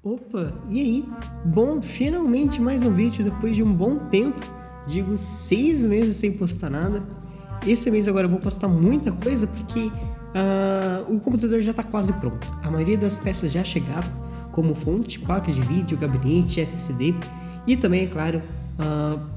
Opa, e aí? Bom, finalmente mais um vídeo depois de um bom tempo. Digo 6 meses sem postar nada. Esse mês agora eu vou postar muita coisa porque o computador já está quase pronto. A maioria das peças já chegaram, como fonte, placa de vídeo, gabinete, SSD. E também, é claro,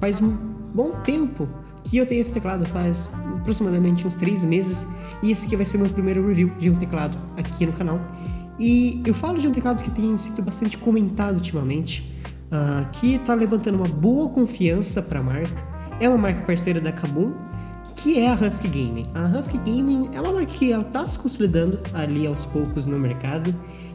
faz um bom tempo que eu tenho esse teclado, faz aproximadamente uns 3 meses. E esse aqui vai ser meu primeiro review de um teclado aqui no canal. E eu falo de um teclado que tem sido bastante comentado ultimamente, que está levantando uma boa confiança para a marca. É uma marca parceira da Kabum, que é a Husky Gaming. A Husky Gaming é uma marca que ela está se consolidando ali aos poucos no mercado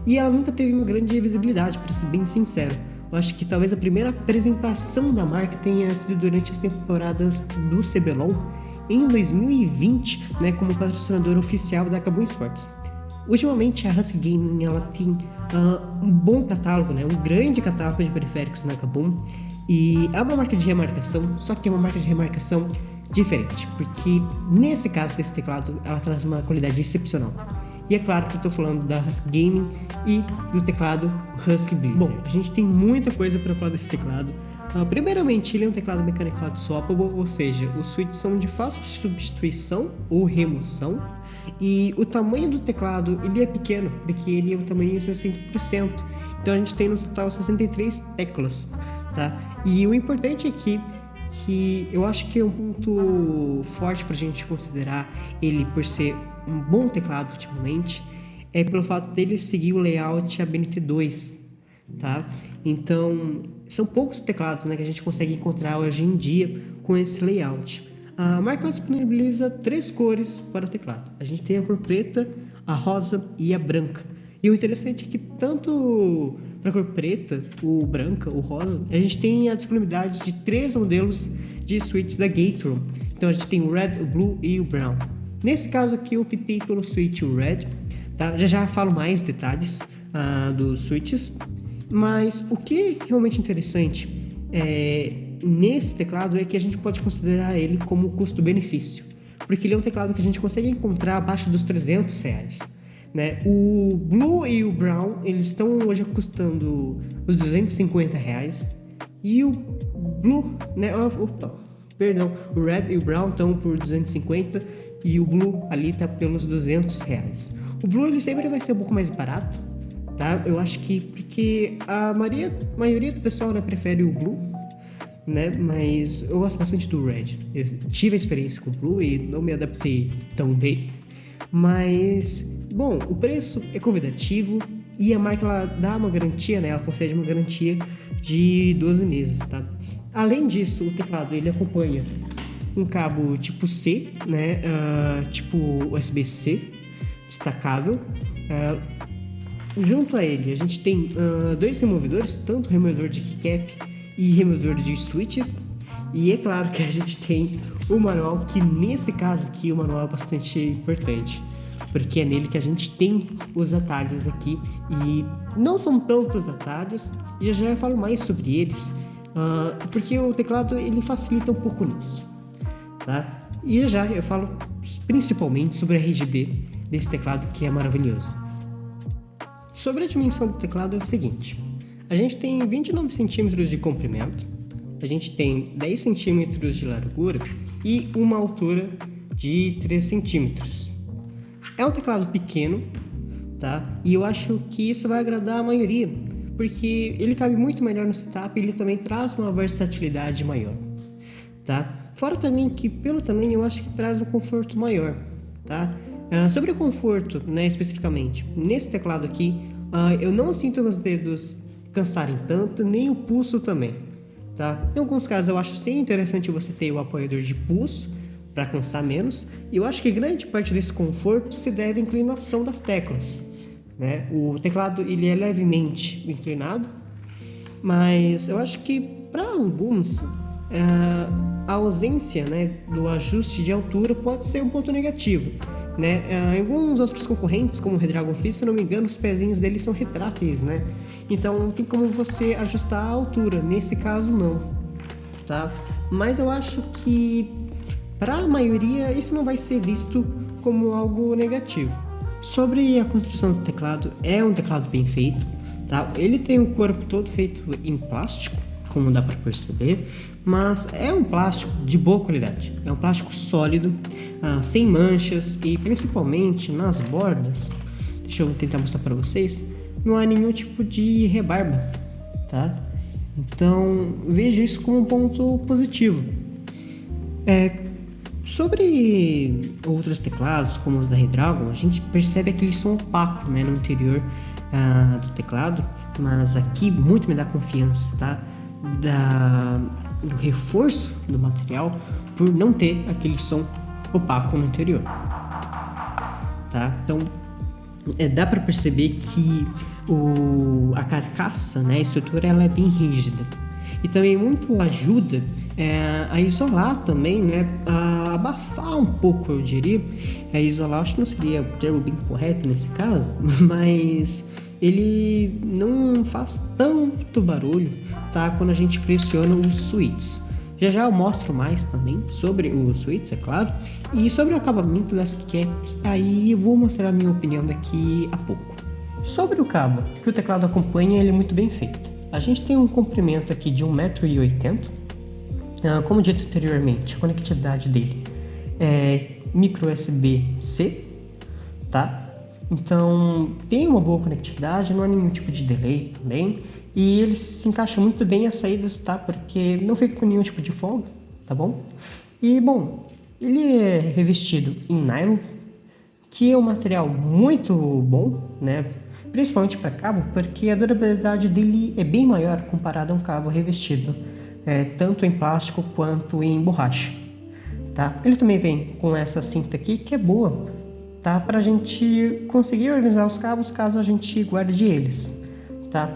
e ela nunca teve uma grande visibilidade, para ser bem sincero. Eu acho que talvez a primeira apresentação da marca tenha sido durante as temporadas do CBLOL em 2020, né, como patrocinador oficial da Kabum Sports. Ultimamente a Husky Gaming ela tem um bom catálogo, né? Um grande catálogo de periféricos na Kabum, e é uma marca de remarcação, só que é uma marca de remarcação diferente, porque nesse caso desse teclado ela traz uma qualidade excepcional. E é claro que eu estou falando da Husky Gaming e do teclado Husky Blizzard. Bom, a gente tem muita coisa para falar desse teclado. Primeiramente, ele é um teclado mechanical swappable, ou seja, os switches são de fácil substituição ou remoção. E o tamanho do teclado ele é pequeno, porque ele é o tamanho de 60%. Então a gente tem no total 63 teclas, tá? E o importante aqui, que eu acho que é um ponto forte para a gente considerar ele por ser um bom teclado ultimamente, é pelo fato dele seguir o layout ABNT2, tá? Então, são poucos teclados, né, que a gente consegue encontrar hoje em dia com esse layout. A marca disponibiliza 3 cores para o teclado. A gente tem a cor preta, a rosa e a branca. E o interessante é que tanto para a cor preta, o branca, o rosa, a gente tem a disponibilidade de 3 modelos de switches da Gateron. Então a gente tem o red, o blue e o brown. Nesse caso aqui eu optei pelo switch red, tá? Já falo mais detalhes dos switches. Mas o que é realmente interessante nesse teclado é que a gente pode considerar ele como custo-benefício, porque ele é um teclado que a gente consegue encontrar abaixo dos R$300, né? O Blue e o Brown eles estão hoje custando os R$250 e o Blue, né? O Red e o Brown estão por 250 e o Blue ali está pelos R$200. O Blue ele sempre vai ser um pouco mais barato, tá? Eu acho que porque a maioria do pessoal, né, prefere o Blue, né? Mas eu gosto bastante do Red. Eu tive a experiência com o Blue e não me adaptei tão bem. Mas, bom, o preço é convidativo e a marca ela dá uma garantia, né? Ela concede uma garantia de 12 meses, tá? Além disso, o teclado ele acompanha um cabo tipo C, né? Tipo USB-C, destacável. Junto a ele, a gente tem 2 removedores, tanto removedor de keycap e removedor de switches. E é claro que a gente tem o manual, que nesse caso aqui o manual é bastante importante, porque é nele que a gente tem os atalhos aqui, e não são tantos atalhos, e já eu falo mais sobre eles, porque o teclado ele facilita um pouco nisso, tá? E já eu falo principalmente sobre a RGB desse teclado, que é maravilhoso. Sobre a dimensão do teclado é o seguinte: a gente tem 29 centímetros de comprimento, a gente tem 10 centímetros de largura e uma altura de 3 centímetros. É um teclado pequeno, tá? E eu acho que isso vai agradar a maioria, porque ele cabe muito melhor no setup e ele também traz uma versatilidade maior, tá? Fora também que pelo tamanho eu acho que traz um conforto maior, tá? Sobre o conforto, né, especificamente, nesse teclado aqui, eu não sinto meus dedos cansarem tanto, nem o pulso também, tá? Em alguns casos eu acho sim interessante você ter o apoiador de pulso para cansar menos, e eu acho que grande parte desse conforto se deve à inclinação das teclas, né? O teclado ele é levemente inclinado, mas eu acho que para alguns a ausência, né, do ajuste de altura pode ser um ponto negativo, né? Em alguns outros concorrentes, como o Redragon Fist, se não me engano, os pezinhos deles são retráteis, né? Então não tem como você ajustar a altura, nesse caso não, tá? Mas eu acho que para a maioria isso não vai ser visto como algo negativo. Sobre a construção do teclado, é um teclado bem feito, tá? Ele tem o corpo todo feito em plástico, como dá para perceber, mas é um plástico de boa qualidade. É um plástico sólido, sem manchas e principalmente nas bordas. Deixa eu tentar mostrar para vocês. Não há nenhum tipo de rebarba, tá? Então vejo isso como um ponto positivo. Sobre outros teclados, como os da Redragon, a gente percebe aquele som opaco, né, no interior do teclado, mas aqui muito me dá confiança, tá? Do reforço do material por não ter aquele som opaco no interior, tá? Então dá para perceber que a carcaça, né, a estrutura, ela é bem rígida e também muito ajuda a isolar também, né, a abafar um pouco, eu diria. Isolar acho que não seria o termo bem correto nesse caso, mas ele não faz tanto barulho, tá, quando a gente pressiona os switches. Já eu mostro mais também sobre os switches, é claro, e sobre o acabamento das keycaps, aí eu vou mostrar a minha opinião daqui a pouco. Sobre o cabo que o teclado acompanha, ele é muito bem feito. A gente tem um comprimento aqui de 1,80 m. Como dito anteriormente, a conectividade dele é micro USB-C, tá? Então tem uma boa conectividade, não há nenhum tipo de delay também, e ele se encaixa muito bem as saídas, tá? Porque não fica com nenhum tipo de folga, tá bom? E bom, ele é revestido em nylon, que é um material muito bom, né? Principalmente para cabo, porque a durabilidade dele é bem maior comparado a um cabo revestido tanto em plástico quanto em borracha, tá? Ele também vem com essa cinta aqui que é boa, tá? Para a gente conseguir organizar os cabos caso a gente guarde eles, tá?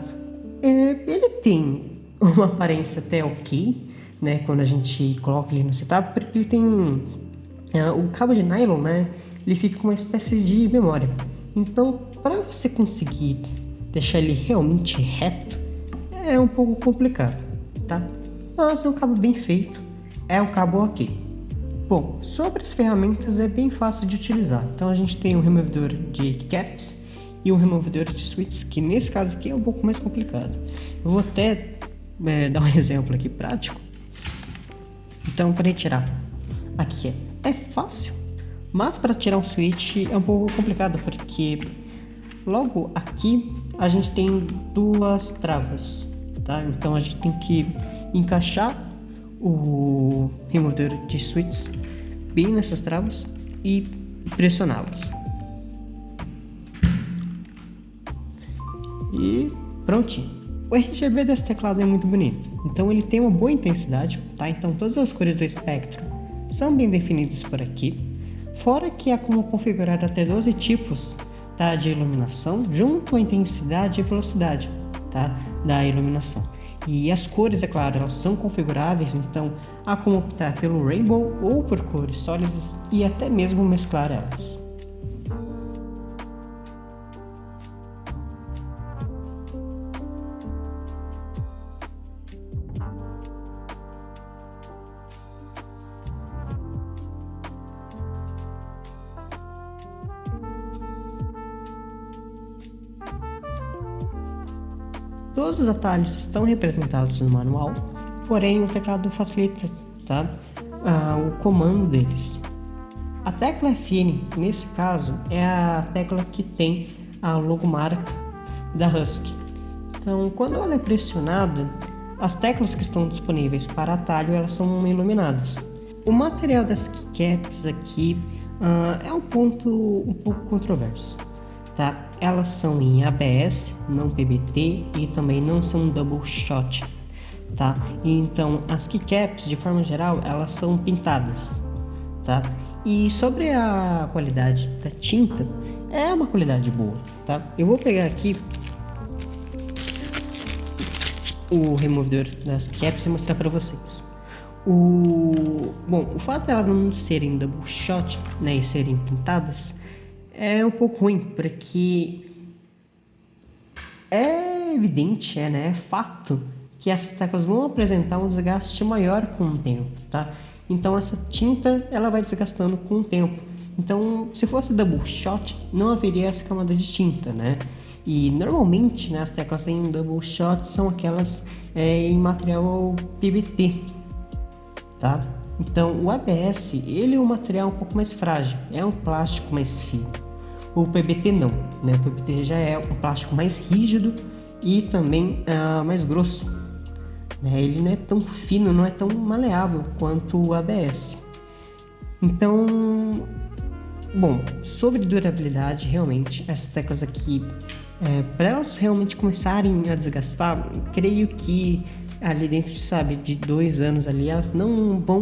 Ele tem uma aparência até ok, né? Quando a gente coloca ele no setup, porque ele tem o cabo de nylon, né? Ele fica com uma espécie de memória. Então, para você conseguir deixar ele realmente reto, é um pouco complicado, tá? Mas é um cabo bem feito, é um cabo ok. Bom, sobre as ferramentas é bem fácil de utilizar. Então a gente tem um removedor de keycaps e um removedor de switches, que nesse caso aqui é um pouco mais complicado. Eu vou até dar um exemplo aqui prático. Então, para retirar aqui é fácil, mas para tirar um switch é um pouco complicado, porque logo aqui a gente tem duas travas, tá? Então a gente tem que encaixar o removedor de switches bem nessas travas e pressioná-las. E prontinho. O RGB desse teclado é muito bonito, então ele tem uma boa intensidade, tá? Então todas as cores do espectro são bem definidas por aqui, fora que há como configurar até 12 tipos, tá, de iluminação, junto à intensidade e velocidade, tá, da iluminação. E as cores, é claro, elas são configuráveis, então há como optar pelo Rainbow ou por cores sólidas e até mesmo mesclar elas. Todos os atalhos estão representados no manual, porém o teclado facilita, tá, o comando deles. A tecla Fn, nesse caso, é a tecla que tem a logomarca da Husky. Então, quando ela é pressionada, as teclas que estão disponíveis para atalho, elas são iluminadas. O material das keycaps aqui é um ponto um pouco controverso, tá? Elas são em ABS, não PBT, e também não são double shot, tá? Então as keycaps, de forma geral, elas são pintadas, tá? E sobre a qualidade da tinta, é uma qualidade boa, tá? Eu vou pegar aqui o removedor das keycaps e mostrar para vocês. Bom, o fato de elas não serem double shot, né, e serem pintadas é um pouco ruim, porque é evidente, né, é fato que essas teclas vão apresentar um desgaste maior com o tempo, tá? Então essa tinta, ela vai desgastando com o tempo. Então, se fosse double shot, não haveria essa camada de tinta, né? E normalmente, né, as teclas em double shot são aquelas em material PBT, tá? Então o ABS, ele é um material um pouco mais frágil, é um plástico mais fino. O PBT não, né? O PBT já é um plástico mais rígido e também mais grosso, né? Ele não é tão fino, não é tão maleável quanto o ABS. Então, bom, sobre durabilidade, realmente, essas teclas aqui, para elas realmente começarem a desgastar, creio que ali dentro, sabe, de 2 anos ali, elas não vão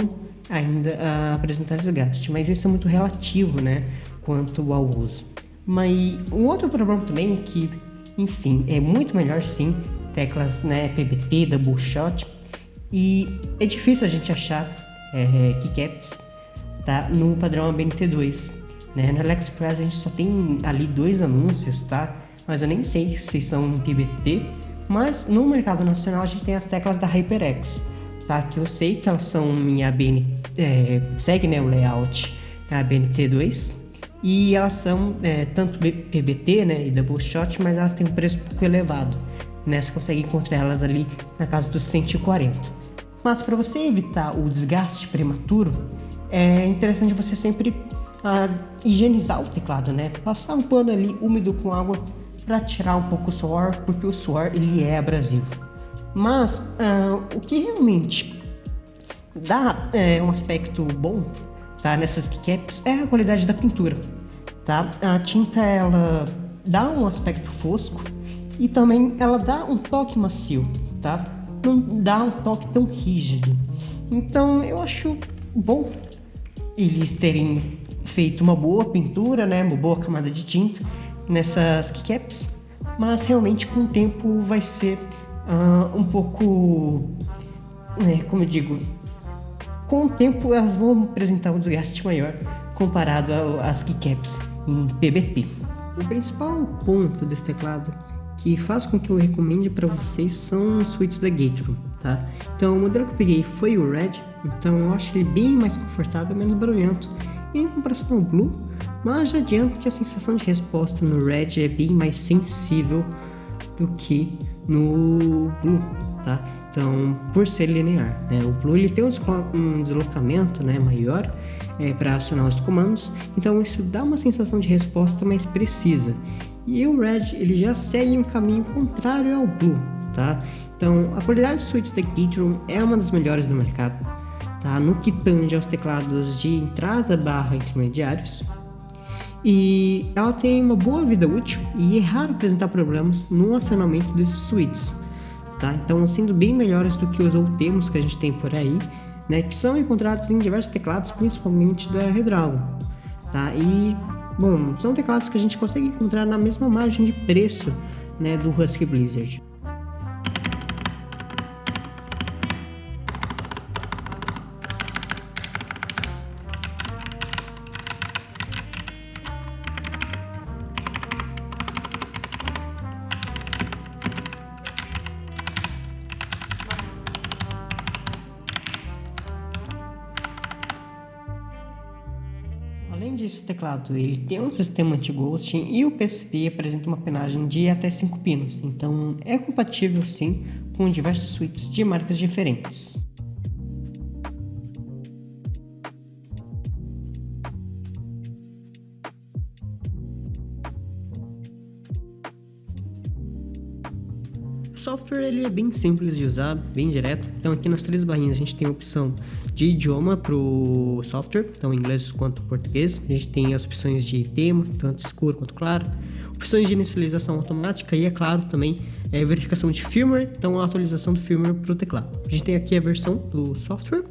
ainda apresentar desgaste, mas isso é muito relativo, né, quanto ao uso. Mas um outro problema também é que, enfim, é muito melhor sim teclas, né, PBT, double shot, e é difícil a gente achar keycaps, tá, no padrão ABNT2, né? No AliExpress a gente só tem ali 2 anúncios, tá, mas eu nem sei se são PBT, mas no mercado nacional a gente tem as teclas da HyperX, tá, que eu sei que elas são minha segue, né, o layout da ABNT2, e elas são tanto PBT, né, e double shot, mas elas têm um preço um pouco elevado, né? Você consegue encontrar elas ali na casa dos 140. Mas para você evitar o desgaste prematuro, é interessante você sempre higienizar o teclado, né? Passar um pano ali úmido com água para tirar um pouco o suor, porque o suor ele é abrasivo. Mas o que realmente dá um aspecto bom, tá, nessas keycaps é a qualidade da pintura, tá? A tinta ela dá um aspecto fosco e também ela dá um toque macio, tá? Não dá um toque tão rígido. Então eu acho bom eles terem feito uma boa pintura, né, uma boa camada de tinta nessas keycaps, mas realmente com o tempo vai ser um pouco, como eu digo, com o tempo elas vão apresentar um desgaste maior comparado às keycaps em PBT. O principal ponto desse teclado que faz com que eu recomende para vocês são os switches da Gateroom, tá? Então o modelo que eu peguei foi o Red, então eu acho ele bem mais confortável, menos barulhento em comparação ao Blue, mas já adianto que a sensação de resposta no Red é bem mais sensível do que no Blue, tá? Então, por ser linear, né? O Blue ele tem um deslocamento, né, maior para acionar os comandos, então isso dá uma sensação de resposta mais precisa. E o Red ele já segue um caminho contrário ao Blue, tá? Então, a qualidade de switches da Gateroom é uma das melhores do mercado, tá? No que tange aos teclados de entrada / intermediários. E ela tem uma boa vida útil e é raro apresentar problemas no acionamento desses switches, tá? Então, sendo bem melhores do que os outros que a gente tem por aí, né, que são encontrados em diversos teclados, principalmente da Redragon, tá? E, bom, são teclados que a gente consegue encontrar na mesma margem de preço, né, do Husky Blizzard. Além disso, o teclado ele tem um sistema anti-ghosting e o PCB apresenta uma penagem de até 5 pinos, então é compatível sim com diversos switches de marcas diferentes. O software ele é bem simples de usar, bem direto. Então aqui nas 3 barrinhas a gente tem a opção de idioma para o software, então inglês quanto português. A gente tem as opções de tema, tanto escuro quanto claro. Opções de inicialização automática e, é claro, também verificação de firmware, então a atualização do firmware para o teclado. A gente tem aqui a versão do software.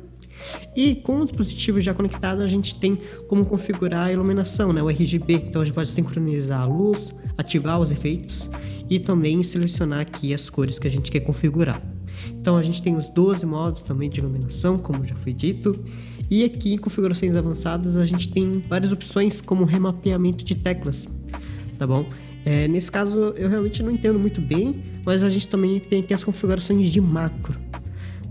E com o dispositivo já conectado, a gente tem como configurar a iluminação, né, o RGB. Então a gente pode sincronizar a luz, ativar os efeitos e também selecionar aqui as cores que a gente quer configurar. Então a gente tem os 12 modos também de iluminação, como já foi dito. E aqui em configurações avançadas a gente tem várias opções como remapeamento de teclas, tá bom? Nesse caso eu realmente não entendo muito bem, mas a gente também tem aqui as configurações de macro.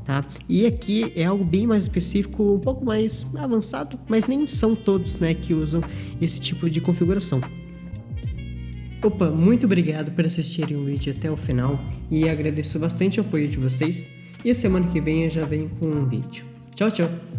Tá? E aqui é algo bem mais específico, um pouco mais avançado, mas nem são todos, né, que usam esse tipo de configuração. Opa, muito obrigado por assistirem o vídeo até o final e agradeço bastante o apoio de vocês. E a semana que vem eu já venho com um vídeo. Tchau, tchau!